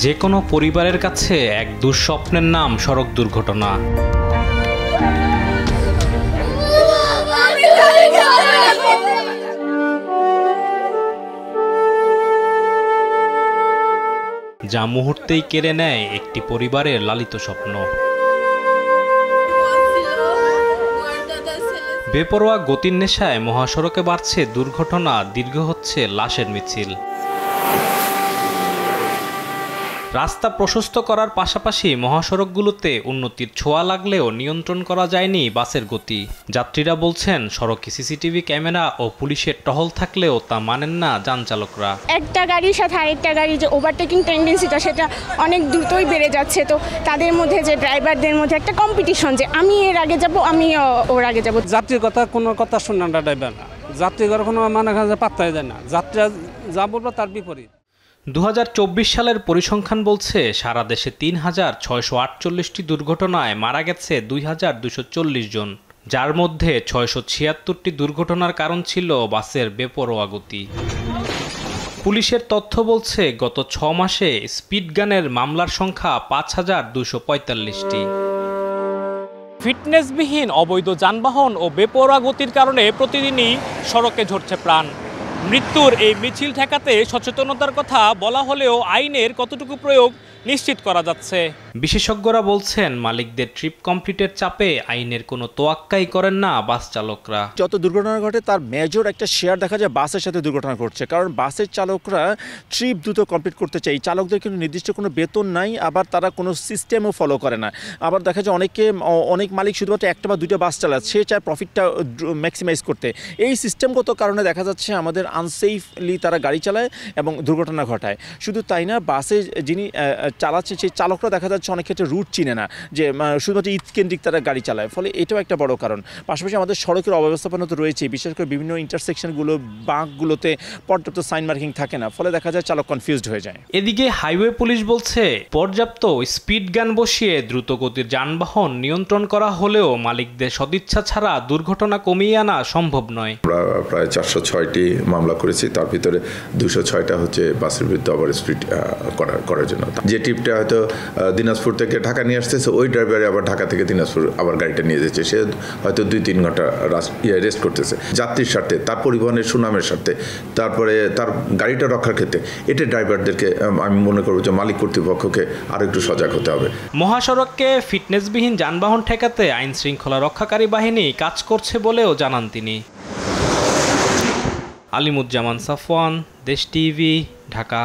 যে কোনো পরিবারের কাছে এক দুঃস্বপ্নের নাম সড়ক দুর্ঘটনা। যা মুহূর্তেই কেড়ে নেয় একটি পরিবারের লালিত স্বপ্ন। বেপরোয়া গতির নেশায় মহাসড়কে বাড়ছে দুর্ঘটনা, দীর্ঘ হচ্ছে লাশের মিছিল। রাস্তা প্রশস্ত করার পাশাপাশি মহাসড়কগুলোতে উন্নতির ছোঁয়া লাগলেও নিয়ন্ত্রণ করা যায়নি বাসের গতি। যাত্রীরা বলছেন, সড়কে সিসিটিভি ক্যামেরা ও পুলিশের টহল থাকলেও তা মানেন না যান চালকরা। একটা গাড়ির সাথে আরেকটা গাড়ি যে ওভারটেকিং টেন্ডেন্সিটা সেটা অনেক দ্রুতই বেড়ে যাচ্ছে। তো তাদের মধ্যে যে ড্রাইভারদের মধ্যে একটা কম্পিটিশন যে আমি এর আগে যাব, আমি ওর আগে যাব। যাত্রীর কথা কোনো কথা শুনে না ড্রাইভার, যাত্রীর কোনো মানে পাত্তাই দেয় না, যাত্রীরা যা বলবে তার বিপরীত। 2024 সালের পরিসংখ্যান বলছে, সারা দেশে ৩,৬৪৮টি দুর্ঘটনায় মারা গেছে ২,২৪০ জন, যার মধ্যে ৬৭৬টি দুর্ঘটনার কারণ ছিল বাসের বেপরোয়া গতি। পুলিশের তথ্য বলছে, গত ৬ মাসে স্পিড গানের মামলার সংখ্যা ৫,২৪৫টি। ফিটনেসবিহীন অবৈধ যানবাহন ও বেপরোয়া গতির কারণে প্রতিদিনই সড়কে ঝরছে প্রাণ। মৃত্যুর এই মিছিল ঠেকাতে সচেতনতার কথা বলা হলেও আইনের কতটুকু প্রয়োগ নিশ্চিত করা যাচ্ছে। বিশেষজ্ঞরা বলছেন, মালিকদের ট্রিপ কমপ্লিটের চাপে আইনের কোনো তোয়াক্কাই করেন না বাস চালকরা। যত দুর্ঘটনা ঘটে তার মেজর একটা শেয়ার দেখা যায় বাসের সাথে দুর্ঘটনা ঘটছে, কারণ বাসের চালকরা ট্রিপ দ্রুত কমপ্লিট করতে চাই। চালকদের কিন্তু নির্দিষ্ট কোনো বেতন নাই, আবার তারা কোনো সিস্টেমও ফলো করে না। আবার দেখা যায় অনেক মালিক শুধুমাত্র একটা বা দুইটা বাস চালায়, সে চায় প্রফিটটা ম্যাক্সিমাইজ করতে। এই সিস্টেমগত কারণে দেখা যাচ্ছে আমাদের আনসেফলি তারা গাড়ি চালায় এবং দুর্ঘটনা ঘটায়। শুধু তাই না, বাসে যিনি চালাচ্ছে সেই চালকরা দেখা যাচ্ছে অনেক ক্ষেত্রে রুট চিনে না, যে শুধুমাত্র ঈদকেন্দ্রিক তারা গাড়ি চালায়, ফলে এটাও একটা বড় কারণ। পাশাপাশি আমাদের সড়কের অব্যবস্থাপনা তো রয়েছে, বিশেষ করে বিভিন্ন ইন্টারসেকশনগুলো বাঁকগুলোতে পর্যাপ্ত সাইন মার্কিং থাকে না, ফলে দেখা যায় চালক কনফিউজড হয়ে যায়। এদিকে হাইওয়ে পুলিশ বলছে, পর্যাপ্ত স্পিড গান বসিয়ে দ্রুতগতির যানবাহন নিয়ন্ত্রণ করা হলেও মালিকদের সদিচ্ছা ছাড়া দুর্ঘটনা কমিয়ে আনা সম্ভব নয়। প্রায় 406টি মামলা করেছি, তার ভিতরে 206টা হচ্ছে বাসের বিরুদ্ধে ওভার স্পিড করার জন্য। যে ট্রিপটা হয়তো দিনাজপুর থেকে ঢাকা নিয়ে আসতেছে, ওই ড্রাইভারে আবার ঢাকা থেকে দিনাজপুর আবার গাড়িটা নিয়ে যাচ্ছে, সে হয়তো 2-3 ঘন্টা রেস্ট করতেছে যাত্রীর স্বার্থে, তার পরিবহনের সুনামের স্বার্থে, তারপরে তার গাড়িটা রক্ষার ক্ষেত্রে। এটা ড্রাইভারদেরকে আমি মনে করব যে মালিক কর্তৃপক্ষকে আরও একটু সজাগ হতে হবে। মহাসড়ককে ফিটনেসবিহীন যানবাহন ঠেকাতে আইন শৃঙ্খলা রক্ষাকারী বাহিনী কাজ করছে বলেও জানান তিনি। আলিমুজ্জামান সাফওয়ান, দেশ টিভি, ঢাকা।